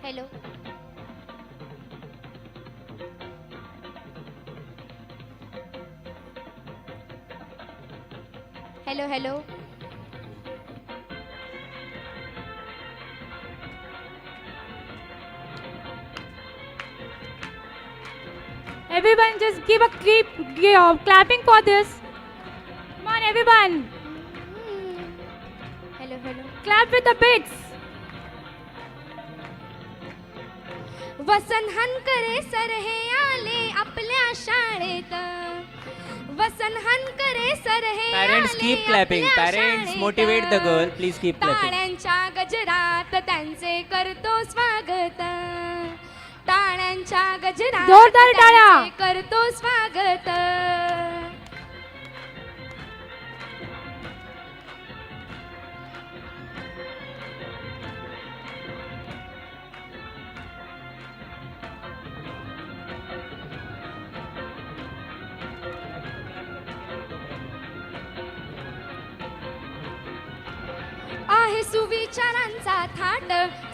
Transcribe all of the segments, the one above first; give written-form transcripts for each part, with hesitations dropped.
Hello. Hello hello. Everyone just give a clapping for this. Come on everyone. Hello hello. Clap with the beats. वसन हनकरे sir हे आले आपल्या शाळेत. वसन हनकरे sir हे Parents, आले keep clapping. आपल्या Parents, शाळेत. motivate the girl. Please keep clapping. टाळ्यांच्या गजरात त्यांचे करतो स्वागत. टाळ्यांच्या गजरात जोरदार टाळ्या. त्यांचे करतो स्वागत. आहे सुविचारांचा थाट,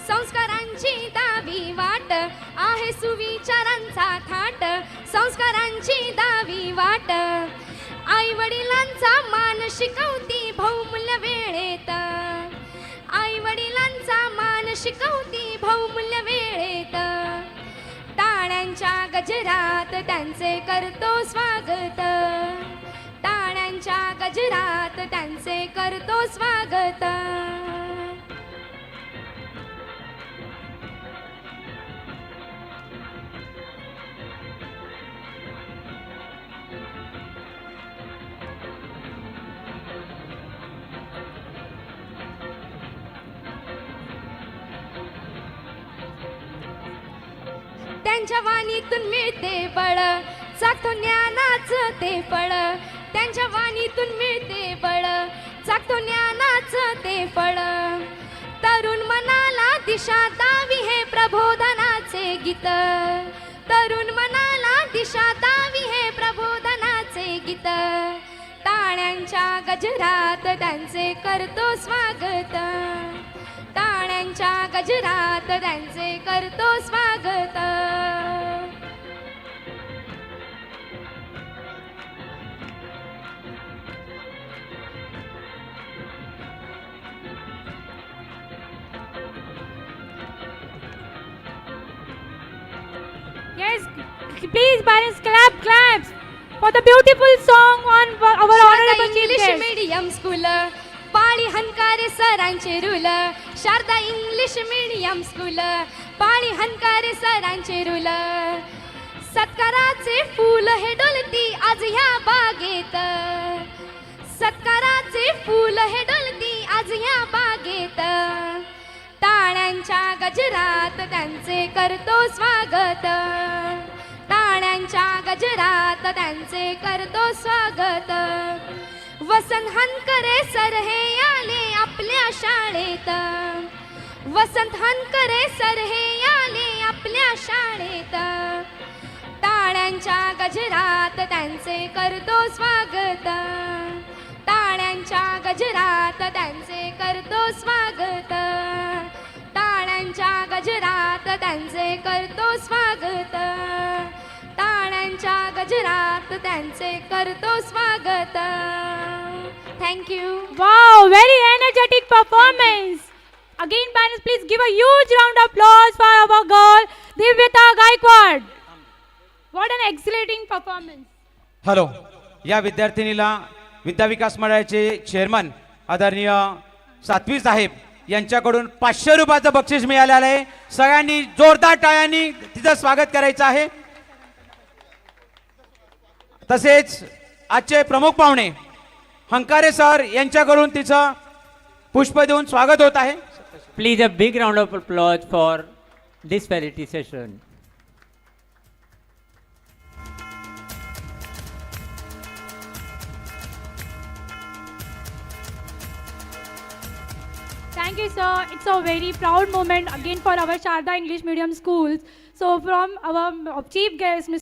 संस्कारांची दावी वाट. आहे सुविचारांचा थाट, संस्कारांची दावी वाट. आई वडिलांचा मान शिकवती बहुमूल्य वेळेत. आई वडिलांचा मान शिकवती बहुमूल्य वेळेत. टाळ्यांच्या गजरात त्यांचे करतो स्वागत. टाळ्यांच्या गजरात त्यांचे करतो स्वागत. त्यांच्या वाणीतून मिळते बळ, चाकतो ज्ञानाचं ते फळ. त्यांच्या वाणीतून मिळते बळ, चाकतो ज्ञानाचं ते फळ. तरुण मनाला दिशा दावी हे प्रबोधनाचे गीत. तरुण मनाला दिशा दावी हे प्रबोधनाचे गीत. टाळ्यांच्या गजरात त्यांचे करतो स्वागत. टाळ्यांच्या गजरात त्यांचे करतो स्वागत. Yes, please parents claps for the beautiful song on our honorable chief English guest. Medium school, Pali Hankare सरांचे रूल. Sharada English medium school, Pali Hankare सरांचे रूल. सत्काराचे फूल हे डोलती आज ह्या बागेत. सत्काराचे फूल हे डोलती आज ह्या बागेत. टाळ्यांच्या गजरात त्यांचे करतो स्वागत. टाळ्यांच्या गजरात त्यांचे करतो स्वागत. वसंत हनकरे सर हे आले आपल्या शाळेत. वसंत हनकरे सर हे आले आपल्या शाळेत. टाळ्यांच्या गजरात त्यांचे करतो स्वागत. टाळ्यांच्या गजरात त्यांचे करतो स्वागत. टाळ्यांच्या गजरात त्यांचे करतो स्वागत. टाळ्यांच्या गजरात त्यांचे करतो स्वागत. Thank you. Wow, very energetic performance. Again parents, please give a huge round of applause for our girl Divyata Gaikwad. What an exciting performance. Hello. या विद्यार्थिनीला विद्या विकास मंडळाचे चेअरमन आदरणीय सातवी साहेब यांच्याकडून 500 रुपयाचं बक्षीस मिळालेलं आहे. सगळ्यांनी जोरदार टाळ्यांनी तिचं स्वागत करायचं आहे. तसेच आजचे प्रमुख पाहुणे हंकारे सर यांच्याकडून तिचं पुष्प देऊन स्वागत होत आहे. Please a big round of applause for this charity session. Thank you, sir. It's a very proud moment again for our Sharda English Medium schools. So from our chief guest, Mr.